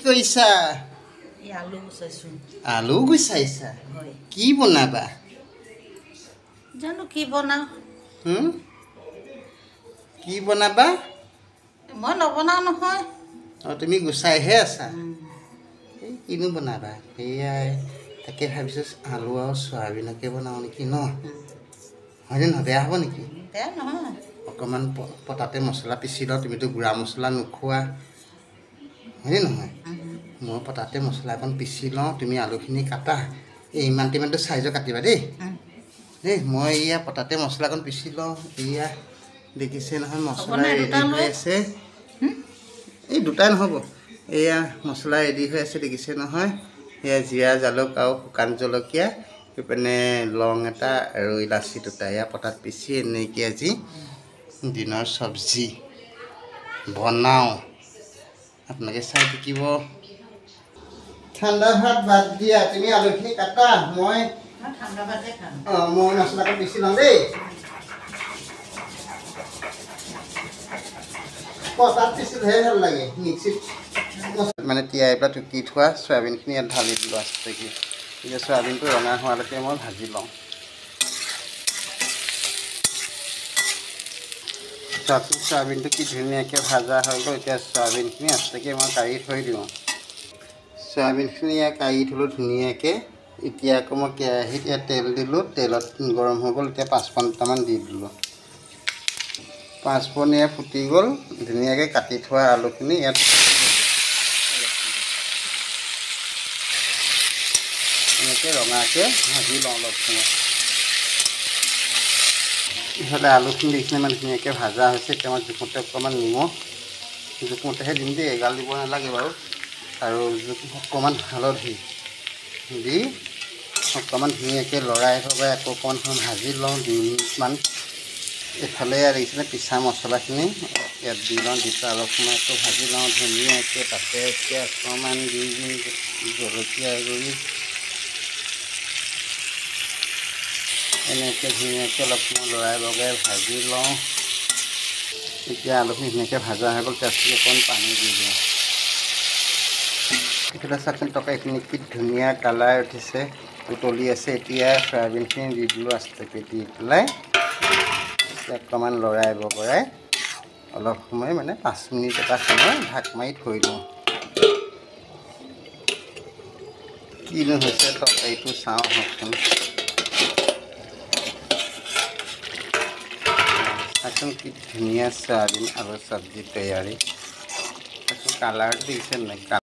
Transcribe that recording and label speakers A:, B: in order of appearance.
A: কৰিছা?
B: আলু গুচাইছোঁ।
A: আলু গুচাইছা?
B: হয়।
A: কি বনাবা?
B: জানো কি বনাওঁ।
A: কি বনাবা?
B: মই নবনাওঁ নহয়।
A: তুমি গুচাইহে আছা? এই কিনো বনাবা? সেয়াই তাকে ভাবিছোঁ আলু আৰু চয়াবিনকে বনাওঁ নেকি ন? হয়নে নহয়? বেয়া হ'ব নেকি?
B: বেয়া নহয়।
A: অকণমান পতাতে মছলা পিচি লওঁ। তুমিতো গুড়া মছলা নোখোৱা, হয়নে নহয়? মই পতাতে মছলা অকণ পিচি লওঁ। তুমি আলুখিনি কাটা, এই ইমানটো চাইজৰ কাটিবা দেই। মই এয়া পতাতে মছলা অকণ পিচি লওঁ। এয়া দেখিছে নহয় মছলা ৰেডি হৈ আছে। এই দুটাই নহ'ব, এয়া মছলা ৰেডি হৈ আছে দেখিছে নহয়। এয়া জিৰা জালুক আৰু শুকান জলকীয়া, এইপিনে লং এটা আৰু ইলাচি দুটা, এয়া পতাত পিচি এনেকৈ আজি দিনৰ চব্জি বনাওঁ। আপোনালোকে চাই থাকিব। ঠাণ্ডা ভাত বাদ দিয়া, তুমি আলুখিনি কাটা। মই
B: ঠাণ্ডা ভাতে খাম।
A: মই মছলাটো পিচি লওঁ দেই। পতাত পিচিলেহে ভাল লাগে, মিক্সিত মানে তিয়াই পেলাই টুকি থোৱা চয়াবিনখিনি ইয়াত ঢালি দিলোঁ আস্তেকৈ। এতিয়া চয়াবিনটো ৰঙা হোৱালৈকে মই ভাজি লওঁ। চয়াবিনটো কি ধুনীয়াকৈ ভাজা হৈ গ'ল। এতিয়া চয়াবিনখিনি আস্তেকৈ মই কাঢ়ি থৈ দিওঁ। চয়াবিনখিনি ইয়াত কাঢ়ি থ'লোঁ ধুনীয়াকৈ। এতিয়া আকৌ মই কেৰাহীত ইয়াত তেল দিলোঁ। তেলত গৰম হৈ গ'ল। এতিয়া 5 মিনিটমান দি দিলোঁ। 5 মিনিট ফুটি গ'ল। ধুনীয়াকৈ কাটি থোৱা আলুখিনি ইয়াত এনেকৈ ৰঙাকৈ ভাজি লওঁ অলপ সময়। ইফালে আলুখিনি দেখিলে ইমান ধুনীয়াকৈ ভাজা হৈছে। এতিয়া মই জোখমতে অকণমান নিমখ, জোখমতেহে দিম দেই, এগাল দিব নালাগে বাৰু। আৰু অকণমান হালধি দি অকণমান ধুনীয়াকৈ লৰাই ভৰাই আকৌ অকণমান সময় ভাজি লওঁ 2 মিনিটমান। এইফালে দেখিছেনে পিছা মছলাখিনি ইয়াত দি লওঁ। দি পেলাই অলপ সময় আকৌ ভাজি লওঁ ধুনীয়াকৈ। তাতে এতিয়া অকণমান দি দিম জলকীয়া গুড়ি, এনেকৈ ধুনীয়াকৈ অলপ সময় লৰাই বগৰাই ভাজি লওঁ। এতিয়া আলুখিনি ধুনীয়াকৈ ভাজা হৈ গ'ল। তাৰপিছত অকণমান পানী দি দিওঁ। এইফালে চাওকচোন তৰকাৰীখিনি কি ধুনীয়া কালাৰ উঠিছে, উতলি আছে। এতিয়া চয়াবিনখিনি দি দিলোঁ আস্তেকৈ। দি পেলাই অকণমান লৰাই বগৰাই অলপ সময় মানে 5 মিনিট এটা সময় ঢাক মাৰি থৈ দিওঁ। কিনো হৈছে তৰকাৰীটো চাওঁ আহকচোন। চাওকচোন কি ধুনীয়া চয়াবিন আলু চব্জি তৈয়াৰী। কালাৰটো দেখিছে নাই?